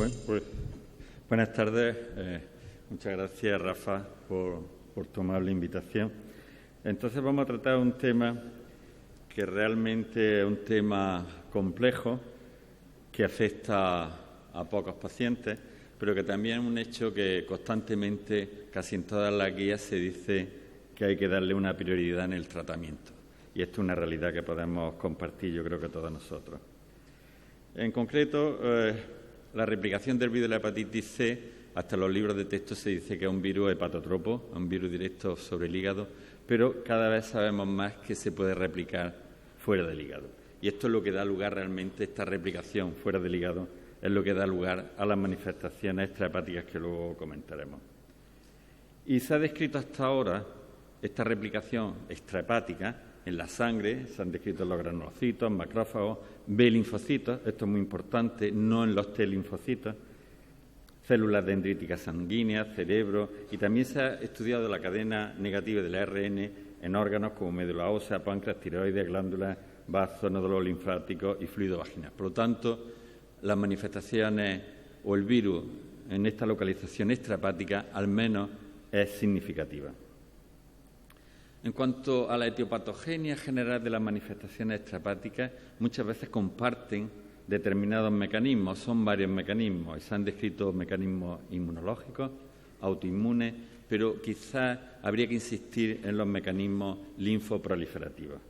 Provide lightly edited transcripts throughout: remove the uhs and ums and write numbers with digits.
Bueno, pues buenas tardes. Muchas gracias, Rafa, por tomar la invitación. Entonces vamos a tratar un tema que realmente es un tema complejo, que afecta a pocos pacientes, pero que también es un hecho que constantemente, casi en todas las guías, se dice que hay que darle una prioridad en el tratamiento. Y esto es una realidad que podemos compartir, yo creo que todos nosotros. En concreto, la replicación del virus de la hepatitis C, hasta en los libros de texto se dice que es un virus hepatotropo, un virus directo sobre el hígado, pero cada vez sabemos más que se puede replicar fuera del hígado. Y esto es lo que da lugar realmente, esta replicación fuera del hígado, es lo que da lugar a las manifestaciones extrahepáticas que luego comentaremos. Y se ha descrito hasta ahora esta replicación extrahepática en la sangre, se han descrito en los granulocitos, macrófagos, B-linfocitos, esto es muy importante, no en los T-linfocitos, células dendríticas sanguíneas, cerebro, y también se ha estudiado la cadena negativa del ARN en órganos como médula ósea, páncreas, tiroides, glándulas, vasos, nódulos linfáticos y fluido vaginal. Por lo tanto, las manifestaciones o el virus en esta localización extrahepática al menos es significativa. En cuanto a la etiopatogenia general de las manifestaciones extrahepáticas, muchas veces comparten determinados mecanismos, son varios mecanismos, y se han descrito mecanismos inmunológicos, autoinmunes, pero quizás habría que insistir en los mecanismos linfoproliferativos.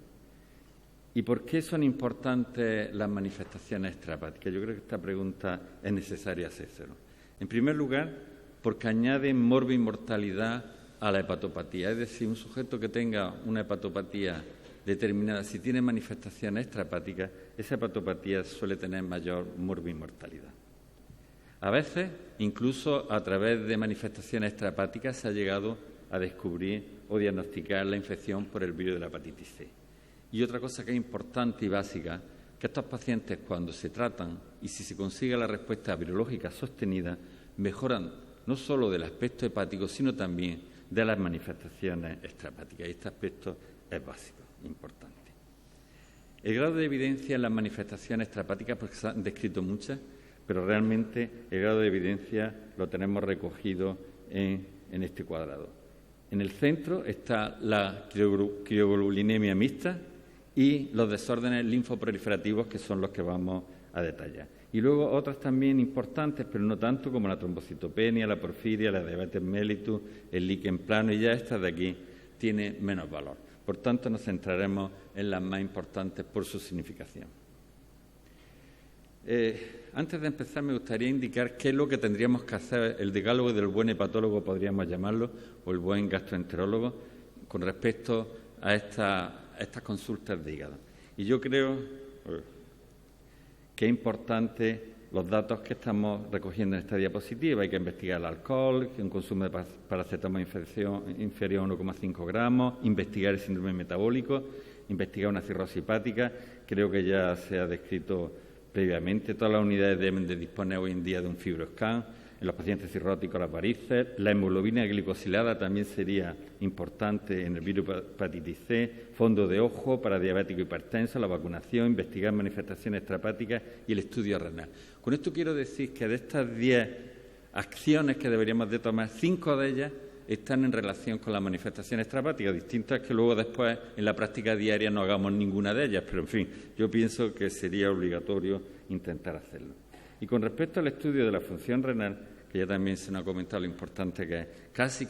¿Y por qué son importantes las manifestaciones extrahepáticas? Yo creo que esta pregunta es necesaria hacérselo. En primer lugar, porque añaden morbimortalidad a la hepatopatía, es decir, un sujeto que tenga una hepatopatía determinada, si tiene manifestaciones extrahepáticas, esa hepatopatía suele tener mayor morbimortalidad. A veces, incluso a través de manifestaciones extrahepáticas, se ha llegado a descubrir o diagnosticar la infección por el virus de la hepatitis C. Y otra cosa que es importante y básica, que estos pacientes cuando se tratan y si se consigue la respuesta virológica sostenida, mejoran no solo del aspecto hepático, sino también de las manifestaciones extrahepáticas. Y este aspecto es básico, importante. El grado de evidencia en las manifestaciones extrahepáticas, porque se han descrito muchas, pero realmente el grado de evidencia lo tenemos recogido en este cuadrado. En el centro está la crioglobulinemia mixta y los desórdenes linfoproliferativos, que son los que vamos a detallar. Y luego otras también importantes, pero no tanto, como la trombocitopenia, la porfiria, la diabetes mellitus, el líquen plano, y ya esta de aquí tiene menos valor. Por tanto, nos centraremos en las más importantes por su significación. Antes de empezar, me gustaría indicar qué es lo que tendríamos que hacer, el decálogo del buen hepatólogo, podríamos llamarlo, o el buen gastroenterólogo, con respecto a estas consultas de hígado. Y yo creo que es importante los datos que estamos recogiendo en esta diapositiva. Hay que investigar el alcohol, un consumo de paracetamol inferior a 1,5 gramos, investigar el síndrome metabólico, investigar una cirrosis hepática. Creo que ya se ha descrito previamente. Todas las unidades deben de disponer hoy en día de un fibroscan. En los pacientes cirróticos, las varices. La hemoglobina glicosilada también sería importante en el virus hepatitis C. Fondo de ojo para diabético hipertenso, la vacunación, investigar manifestaciones extrahepáticas y el estudio renal. Con esto quiero decir que de estas 10 acciones que deberíamos de tomar, 5 de ellas están en relación con las manifestaciones extrahepáticas. Distintas que luego después en la práctica diaria no hagamos ninguna de ellas, pero en fin, yo pienso que sería obligatorio intentar hacerlo. Y con respecto al estudio de la función renal, que ya también se nos ha comentado lo importante que es, casi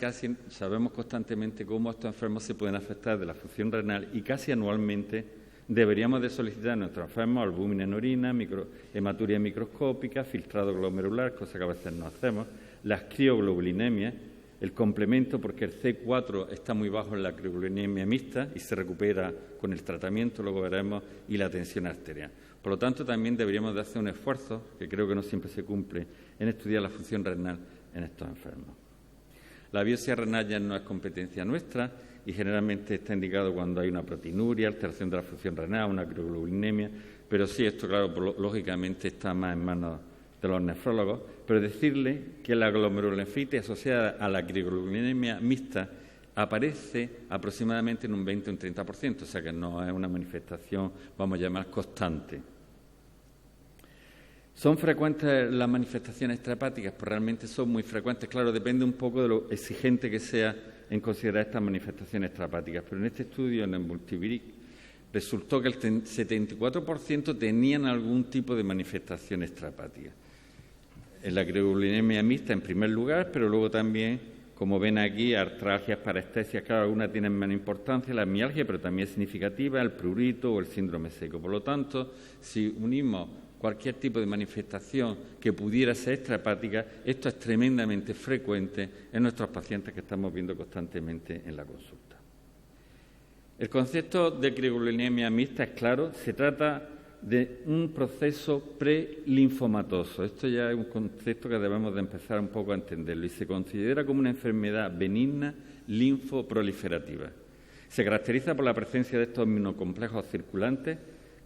sabemos constantemente cómo estos enfermos se pueden afectar de la función renal y casi anualmente deberíamos de solicitar a nuestros enfermos albúmina en orina, hematuria microscópica, filtrado glomerular, cosa que a veces no hacemos, las crioglobulинemias, el complemento, porque el C4 está muy bajo en la crioglobulinemia mixta y se recupera con el tratamiento, luego veremos, y la tensión arterial. Por lo tanto, también deberíamos de hacer un esfuerzo, que creo que no siempre se cumple, en estudiar la función renal en estos enfermos. La biopsia renal ya no es competencia nuestra y generalmente está indicado cuando hay una proteinuria, alteración de la función renal, una crioglobulinemia, pero sí, esto, claro, lógicamente está más en manos de los nefrólogos, pero decirle que la glomerulonefritis asociada a la crioglobulinemia mixta aparece aproximadamente en un 20 o un 30%, o sea que no es una manifestación, vamos a llamar, constante. ¿Son frecuentes las manifestaciones extrahepáticas? Pues realmente son muy frecuentes. Claro, depende un poco de lo exigente que sea en considerar estas manifestaciones extrahepáticas. Pero en este estudio, en el Multiviric, resultó que el 74% tenían algún tipo de manifestación extrahepática. En la crioglobulinemia mixta, en primer lugar, pero luego también, como ven aquí, artralgias, parestesias, claro, algunas tienen menos importancia, la mialgia, pero también es significativa, el prurito o el síndrome seco. Por lo tanto, si unimos cualquier tipo de manifestación que pudiera ser extrahepática, esto es tremendamente frecuente en nuestros pacientes que estamos viendo constantemente en la consulta. El concepto de crioglobulinemia mixta es claro, se trata de un proceso prelinfomatoso. Esto ya es un concepto que debemos de empezar un poco a entenderlo y se considera como una enfermedad benigna linfoproliferativa. Se caracteriza por la presencia de estos inmunocomplejos circulantes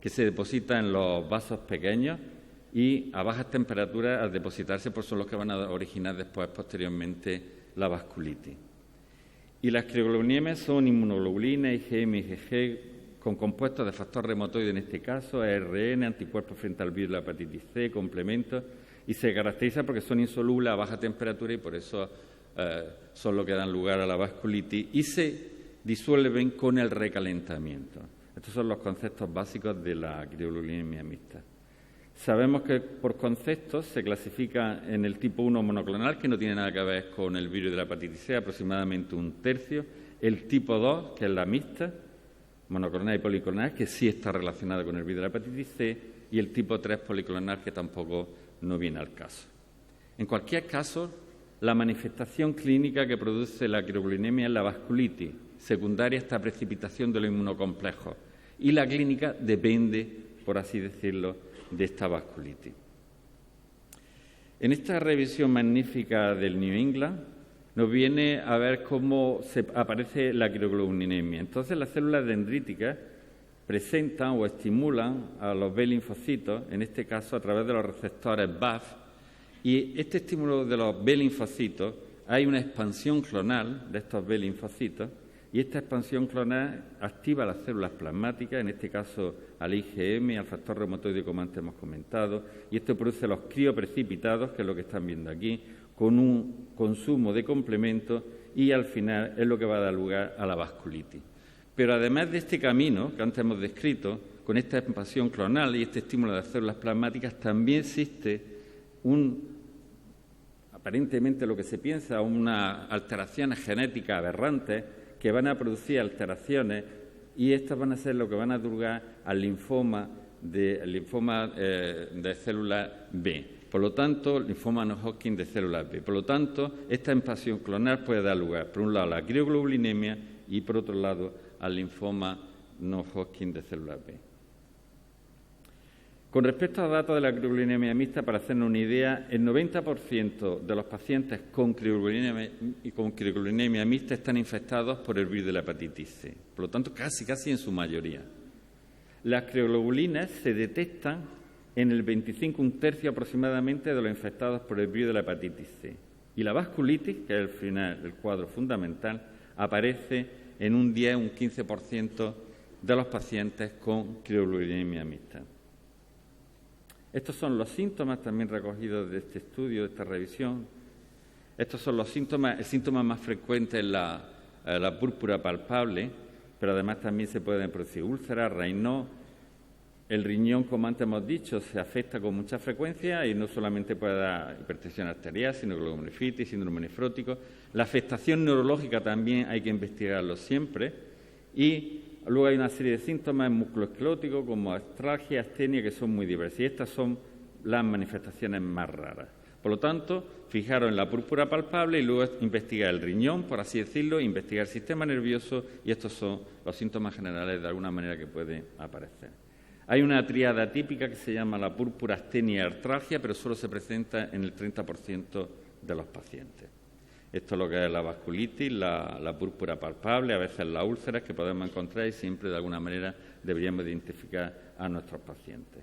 que se depositan en los vasos pequeños y a bajas temperaturas, al depositarse, pues son los que van a originar después, posteriormente, la vasculitis. Y las crioglobulinias son inmunoglobulinas, IgM, IgG, con compuestos de factor reumatoide, en este caso, ARN, anticuerpos frente al virus de la hepatitis C, complementos, y se caracteriza porque son insolubles a baja temperatura y por eso son los que dan lugar a la vasculitis y se disuelven con el recalentamiento. Estos son los conceptos básicos de la crioglobulinemia mixta. Sabemos que por conceptos se clasifica en el tipo 1 monoclonal, que no tiene nada que ver con el virus de la hepatitis C, aproximadamente un tercio. El tipo 2, que es la mixta, monoclonal y policlonal, que sí está relacionada con el virus de la hepatitis C, y el tipo 3 policlonal, que tampoco no viene al caso. En cualquier caso, la manifestación clínica que produce la crioglobulinemia es la vasculitis, secundaria a esta precipitación de los inmunocomplejos, y la clínica depende, por así decirlo, de esta vasculitis. En esta revisión magnífica del New England nos viene a ver cómo aparece la crioglobulinemia. Entonces, las células dendríticas presentan o estimulan a los B-linfocitos, en este caso a través de los receptores BAF, y este estímulo de los B-linfocitos, hay una expansión clonal de estos B-linfocitos, y esta expansión clonal activa las células plasmáticas, en este caso al IgM, al factor reumatoide, como antes hemos comentado, y esto produce los crioprecipitados, que es lo que están viendo aquí, con un consumo de complementos y al final es lo que va a dar lugar a la vasculitis. Pero además de este camino que antes hemos descrito, con esta expansión clonal y este estímulo de las células plasmáticas, también existe aparentemente lo que se piensa, unas alteraciones genéticas aberrantes que van a producir alteraciones y estas van a ser lo que van a dar lugar al linfoma de células B. Por lo tanto, linfoma no-Hodgkin de células B. Por lo tanto, esta expansión clonal puede dar lugar, por un lado, a la crioglobulinemia y, por otro lado, al linfoma no-Hodgkin de células B. Con respecto a datos de la crioglobulinemia mixta, para hacernos una idea, el 90% de los pacientes con crioglobulinemia mixta están infectados por el virus de la hepatitis C. Por lo tanto, casi en su mayoría. Las crioglobulinas se detectan en el 25, un tercio aproximadamente de los infectados por el virus de la hepatitis C. Y la vasculitis, que es el final del cuadro fundamental, aparece en un 10, un 15% de los pacientes con crioglobulinemia mixta. Estos son los síntomas también recogidos de este estudio, de esta revisión. Estos son los síntomas. El síntoma más frecuente es la púrpura palpable, pero además también se pueden producir úlceras, Raynaud. El riñón, como antes hemos dicho, se afecta con mucha frecuencia y no solamente puede dar hipertensión arterial, sino glomerulonephritis, síndrome nefrótico. La afectación neurológica también hay que investigarlo siempre. Y luego hay una serie de síntomas musculoesqueléticos como artralgia, astenia, que son muy diversas. Y estas son las manifestaciones más raras. Por lo tanto, fijaros en la púrpura palpable y luego investigar el riñón, por así decirlo, investigar el sistema nervioso, y estos son los síntomas generales de alguna manera que pueden aparecer. Hay una tríada típica que se llama la púrpura, astenia y artralgia, pero solo se presenta en el 30% de los pacientes. Esto es lo que es la vasculitis, la púrpura palpable, a veces las úlceras que podemos encontrar y siempre de alguna manera deberíamos identificar a nuestros pacientes.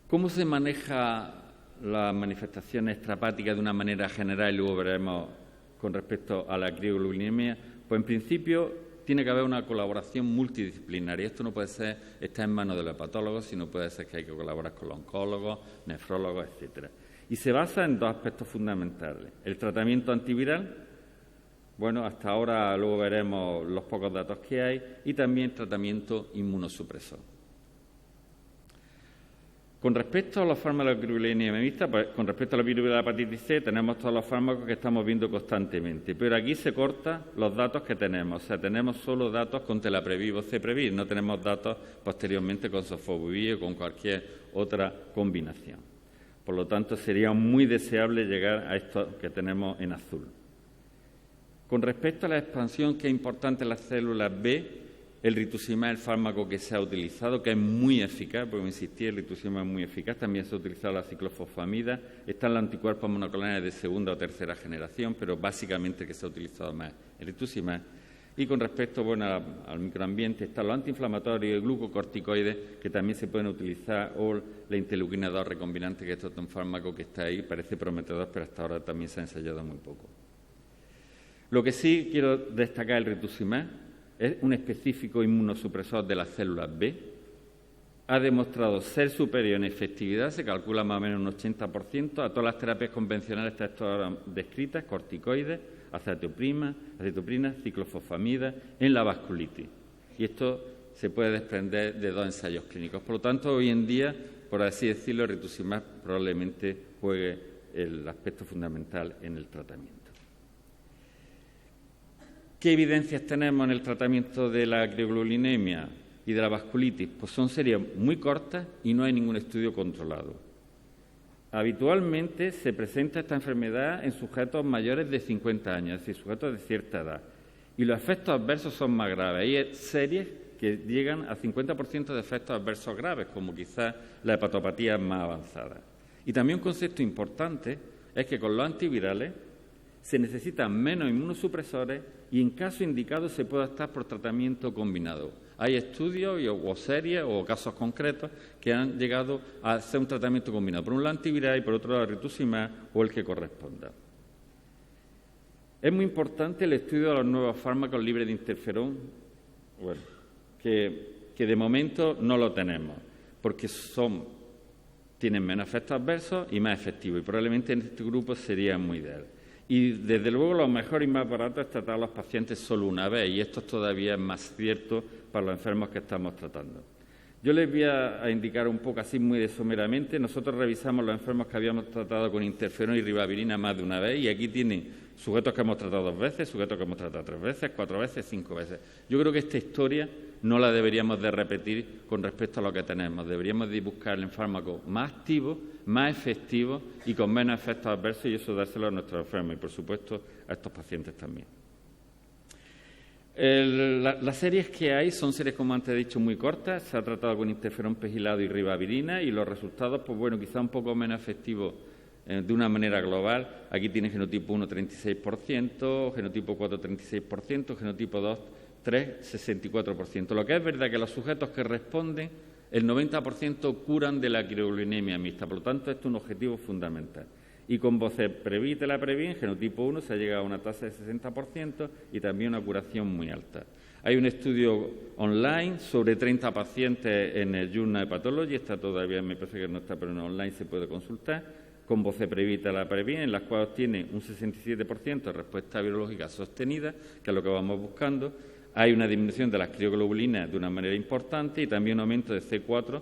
¿Cómo se maneja las manifestaciones extrahepáticas de una manera general y luego veremos con respecto a la crioglobulinemia? Pues en principio tiene que haber una colaboración multidisciplinaria. Esto no puede ser, está en manos de los hepatólogos, sino puede ser que hay que colaborar con los oncólogos, nefrólogos, etcétera. Y se basa en dos aspectos fundamentales. El tratamiento antiviral, bueno, hasta ahora luego veremos los pocos datos que hay, y también el tratamiento inmunosupresor. Con respecto a los fármacos de crioglucosamina mixta, pues con respecto a la viruela de la hepatitis C, tenemos todos los fármacos que estamos viendo constantemente, pero aquí se cortan los datos que tenemos, o sea, tenemos solo datos con telaprevir o ceprevir, no tenemos datos posteriormente con sofosbuvir o con cualquier otra combinación. Por lo tanto, sería muy deseable llegar a esto que tenemos en azul. Con respecto a la expansión, que es importante en las células B, el rituximab es el fármaco que se ha utilizado, que es muy eficaz, porque insistí, el rituximab es muy eficaz. También se ha utilizado la ciclofosfamida. Están los anticuerpos monoclonales de segunda o tercera generación, pero básicamente que se ha utilizado más el rituximab. Y con respecto al microambiente, están los antiinflamatorios y glucocorticoides, que también se pueden utilizar, o la interleuquina 2 recombinante, que esto es un fármaco que está ahí, parece prometedor, pero hasta ahora también se ha ensayado muy poco. Lo que sí quiero destacar el rituximab es un específico inmunosupresor de las células B. Ha demostrado ser superior en efectividad, se calcula más o menos un 80%, a todas las terapias convencionales que hasta ahora descritas, corticoides, acetoprina, ciclofosfamida, en la vasculitis. Y esto se puede desprender de 2 ensayos clínicos. Por lo tanto, hoy en día, por así decirlo, el rituximab probablemente juegue el aspecto fundamental en el tratamiento. ¿Qué evidencias tenemos en el tratamiento de la crioglulinemia y de la vasculitis? Pues son series muy cortas y no hay ningún estudio controlado. Habitualmente se presenta esta enfermedad en sujetos mayores de 50 años, es decir, sujetos de cierta edad. Y los efectos adversos son más graves. Hay series que llegan a 50% de efectos adversos graves, como quizás la hepatopatía más avanzada. Y también un concepto importante es que con los antivirales se necesitan menos inmunosupresores y en caso indicado se puede optar por tratamiento combinado. Hay estudios o series o casos concretos que han llegado a hacer un tratamiento combinado, por un lado antiviral y por otro lado rituximab o el que corresponda. Es muy importante el estudio de los nuevos fármacos libres de interferón, que de momento no lo tenemos, porque tienen menos efectos adversos y más efectivos, y probablemente en este grupo sería muy ideal. Y, desde luego, lo mejor y más barato es tratar a los pacientes solo una vez, y esto todavía es más cierto para los enfermos que estamos tratando. Yo les voy a indicar un poco así muy someramente. Nosotros revisamos los enfermos que habíamos tratado con interferón y ribavirina más de una vez, y aquí tienen sujetos que hemos tratado 2 veces, sujetos que hemos tratado 3 veces, 4 veces, 5 veces. Yo creo que esta historia no la deberíamos de repetir con respecto a lo que tenemos. Deberíamos de buscar el fármaco más activo, más efectivo y con menos efectos adversos, y eso dárselo a nuestros enfermos y, por supuesto, a estos pacientes también. Las series que hay son series, como antes he dicho, muy cortas. Se ha tratado con interferón pegilado y ribavirina, y los resultados, pues bueno, quizá un poco menos efectivos de una manera global. Aquí tiene genotipo 1, 36%, genotipo 4, 36%, genotipo 2, 3, 64%. Lo que es verdad que los sujetos que responden, el 90% curan de la crioglulinemia mixta. Por lo tanto, esto es un objetivo fundamental. Y con Voceprevir y Telaprevir, en genotipo 1, se ha llegado a una tasa de 60% y también una curación muy alta. Hay un estudio online sobre 30 pacientes en el Journal Hepatology, está todavía, me parece que no está, pero en online se puede consultar, con Voceprevir y Telaprevir, en las cuales tiene un 67% de respuesta virológica sostenida, que es lo que vamos buscando. Hay una disminución de las crioglobulinas de una manera importante y también un aumento de C4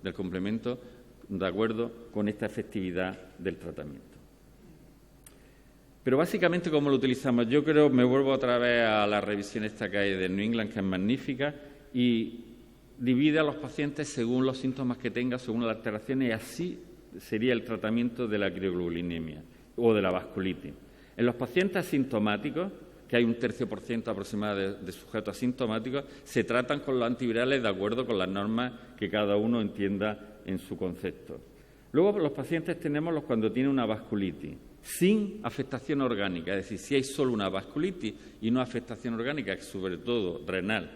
del complemento, de acuerdo con esta efectividad del tratamiento. Pero básicamente, ¿cómo lo utilizamos? Yo creo, me vuelvo otra vez a la revisión esta que hay de New England, que es magnífica, y divide a los pacientes según los síntomas que tengan, según las alteraciones, y así sería el tratamiento de la crioglulinemia o de la vasculitis. En los pacientes asintomáticos, que hay un 13% aproximado de sujetos asintomáticos, se tratan con los antivirales de acuerdo con las normas que cada uno entienda en su concepto. Luego, los pacientes tenemos cuando tienen una vasculitis sin afectación orgánica, es decir, si hay solo una vasculitis y no afectación orgánica, sobre todo renal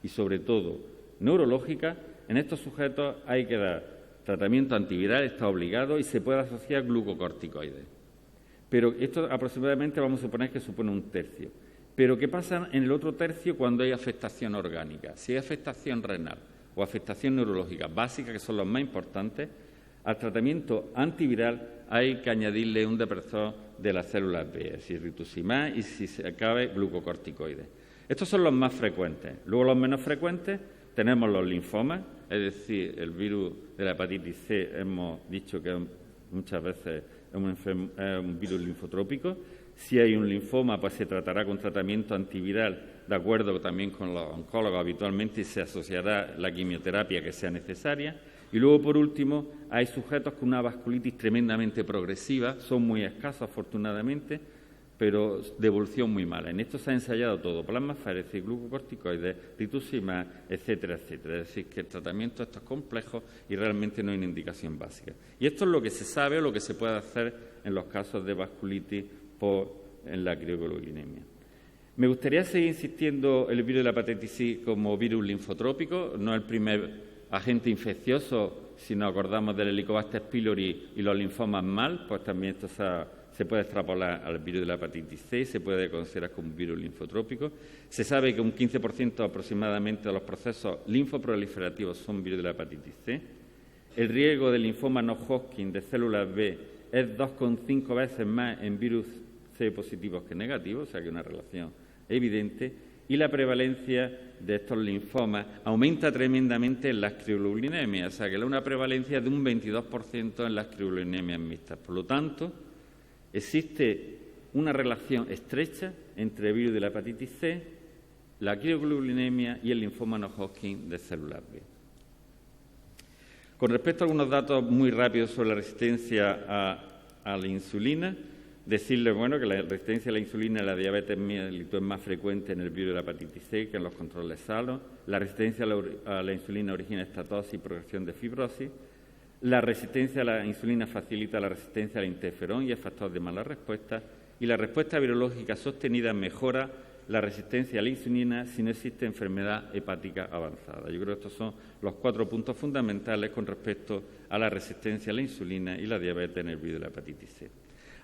y sobre todo neurológica, en estos sujetos hay que dar tratamiento antiviral, está obligado, y se puede asociar glucocorticoides. Pero esto aproximadamente vamos a suponer que supone un tercio. Pero ¿qué pasa en el otro tercio cuando hay afectación orgánica? Si hay afectación renal o afectación neurológica básica, que son los más importantes, al tratamiento antiviral hay que añadirle un depresor de las células B, es decir, rituximab y, si se cabe, glucocorticoides. Estos son los más frecuentes. Luego, los menos frecuentes, tenemos los linfomas, es decir, el virus de la hepatitis C, hemos dicho que muchas veces es un virus linfotrópico. Si hay un linfoma, pues se tratará con tratamiento antiviral, de acuerdo también con los oncólogos habitualmente, y se asociará la quimioterapia que sea necesaria. Y luego, por último, hay sujetos con una vasculitis tremendamente progresiva, son muy escasos afortunadamente, pero de evolución muy mala. En esto se ha ensayado todo, plasmaféresis, glucocorticoides, rituximab, etcétera, etcétera. Es decir, que el tratamiento esto es complejo y realmente no hay una indicación básica. Y esto es lo que se sabe o lo que se puede hacer en los casos de vasculitis en la crioglobulinemia. Me gustaría seguir insistiendo en el virus de la hepatitis C como virus linfotrópico, no el primer agente infeccioso, si nos acordamos del Helicobacter pylori y los linfomas mal, pues también esto se puede extrapolar al virus de la hepatitis C y se puede considerar como un virus linfotrópico. Se sabe que un 15% aproximadamente de los procesos linfoproliferativos son virus de la hepatitis C. El riesgo de linfoma no-Hodgkin de células B es 2,5 veces más en virus C positivos que negativos, o sea que una relación evidente, y la prevalencia de estos linfomas aumenta tremendamente en las crioglobulinemias, o sea que hay una prevalencia de un 22% en las crioglobulinemias mixtas. Por lo tanto, existe una relación estrecha entre el virus de la hepatitis C, la crioglobulinemia y el linfoma no-Hodgkin de células B. Con respecto a algunos datos muy rápidos sobre la resistencia a la insulina, decirles que la resistencia a la insulina y la diabetes mellitus es más frecuente en el virus de la hepatitis C que en los controles sanos. La resistencia a la insulina origina estatosis y progresión de fibrosis. La resistencia a la insulina facilita la resistencia al interferón y es factor de mala respuesta. Y la respuesta virológica sostenida mejora la resistencia a la insulina si no existe enfermedad hepática avanzada. Yo creo que estos son los 4 puntos fundamentales con respecto a la resistencia a la insulina y la diabetes en el virus de la hepatitis C.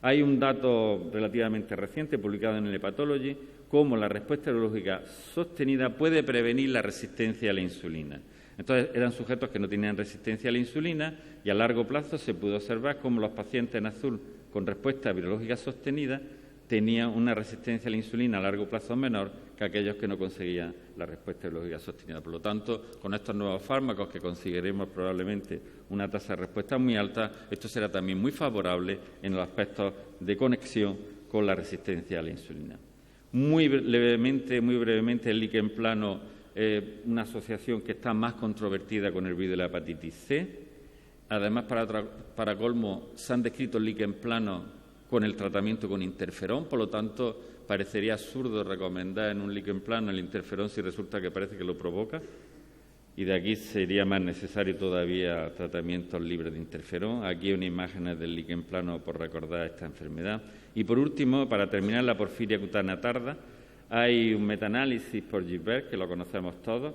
Hay un dato relativamente reciente publicado en el Hepatology, cómo la respuesta virológica sostenida puede prevenir la resistencia a la insulina. Entonces, eran sujetos que no tenían resistencia a la insulina y a largo plazo se pudo observar cómo los pacientes en azul con respuesta virológica sostenida tenían una resistencia a la insulina a largo plazo menor que aquellos que no conseguían la respuesta virológica sostenida. Por lo tanto, con estos nuevos fármacos que conseguiremos probablemente una tasa de respuesta muy alta, esto será también muy favorable en los aspectos de conexión con la resistencia a la insulina. Muy brevemente, el líquen plano es una asociación que está más controvertida con el virus de la hepatitis C. Además, para colmo, se han descrito el líquen plano con el tratamiento con interferón, por lo tanto, parecería absurdo recomendar en un líquen plano el interferón si resulta que parece que lo provoca, y de aquí sería más necesario todavía tratamientos libres de interferón. Aquí hay unas imágenes del líquen plano por recordar esta enfermedad. Y por último, para terminar, la porfiria cutánea tarda, hay un metaanálisis por Gilbert, que lo conocemos todos,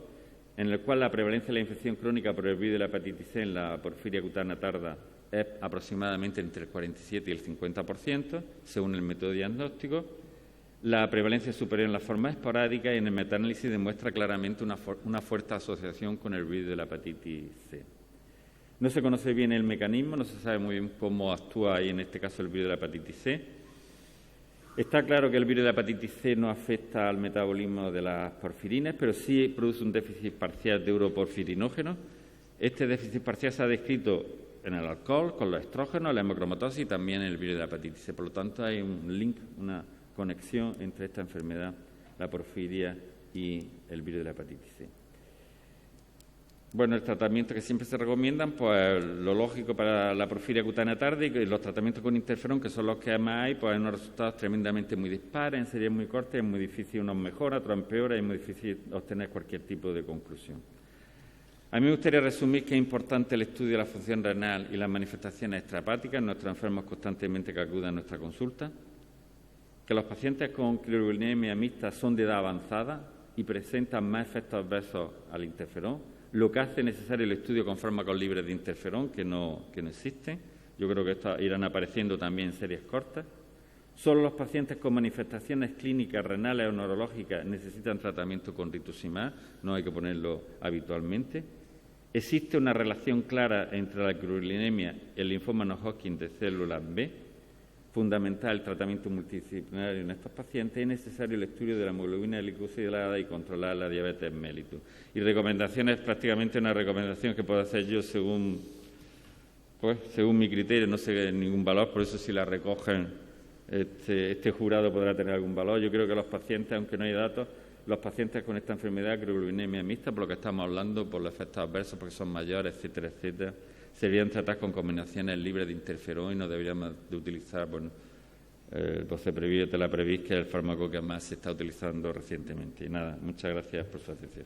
en el cual la prevalencia de la infección crónica por el virus de la hepatitis C en la porfiria cutánea tarda es aproximadamente entre el 47 y el 50%, según el método diagnóstico. La prevalencia es superior en las formas esporádicas y en el metaanálisis demuestra claramente una fuerte asociación con el virus de la hepatitis C. No se conoce bien el mecanismo, no se sabe muy bien cómo actúa ahí en este caso el virus de la hepatitis C. Está claro que el virus de la hepatitis C no afecta al metabolismo de las porfirinas, pero sí produce un déficit parcial de uroporfirinógenos. Este déficit parcial se ha descrito en el alcohol, con los estrógenos, la hemocromatosis y también en el virus de la hepatitis C. Por lo tanto, hay un link, una conexión entre esta enfermedad, la porfiria y el virus de la hepatitis C. Bueno, el tratamiento que siempre se recomiendan, pues lo lógico para la porfiria cutánea tarda y los tratamientos con interferón, que son los que más hay, pues hay unos resultados tremendamente muy dispares, en series muy cortas, es muy difícil, unos mejoran, otros empeoran, y es muy difícil obtener cualquier tipo de conclusión. A mí me gustaría resumir que es importante el estudio de la función renal y las manifestaciones extrahepáticas en nuestros enfermos constantemente que acuden a nuestra consulta, que los pacientes con crioglobulinemia mixta son de edad avanzada y presentan más efectos adversos al interferón, lo que hace necesario el estudio con fármacos libres de interferón que no existen. Yo creo que estos irán apareciendo también en series cortas. Solo los pacientes con manifestaciones clínicas renales o neurológicas necesitan tratamiento con rituximab, no hay que ponerlo habitualmente. Existe una relación clara entre la acroleukemia y el linfoma no-Hodgkin de células B. Fundamental el tratamiento multidisciplinario en estos pacientes. Es necesario el estudio de la hemoglobina glicosilada y controlar la diabetes mellitus. Y recomendaciones, prácticamente una recomendación que puedo hacer yo según mi criterio, no sé ningún valor, por eso si la recogen este jurado podrá tener algún valor. Yo creo que los pacientes, aunque no hay datos, los pacientes con esta enfermedad, acroglutinemia mixta, por lo que estamos hablando, por los efectos adversos, porque son mayores, etcétera, etcétera, se deberían tratar con combinaciones libres de interferón y no deberíamos de utilizar el boceprevir y telaprevir, que es el fármaco que más se está utilizando recientemente. Y nada, muchas gracias por su atención.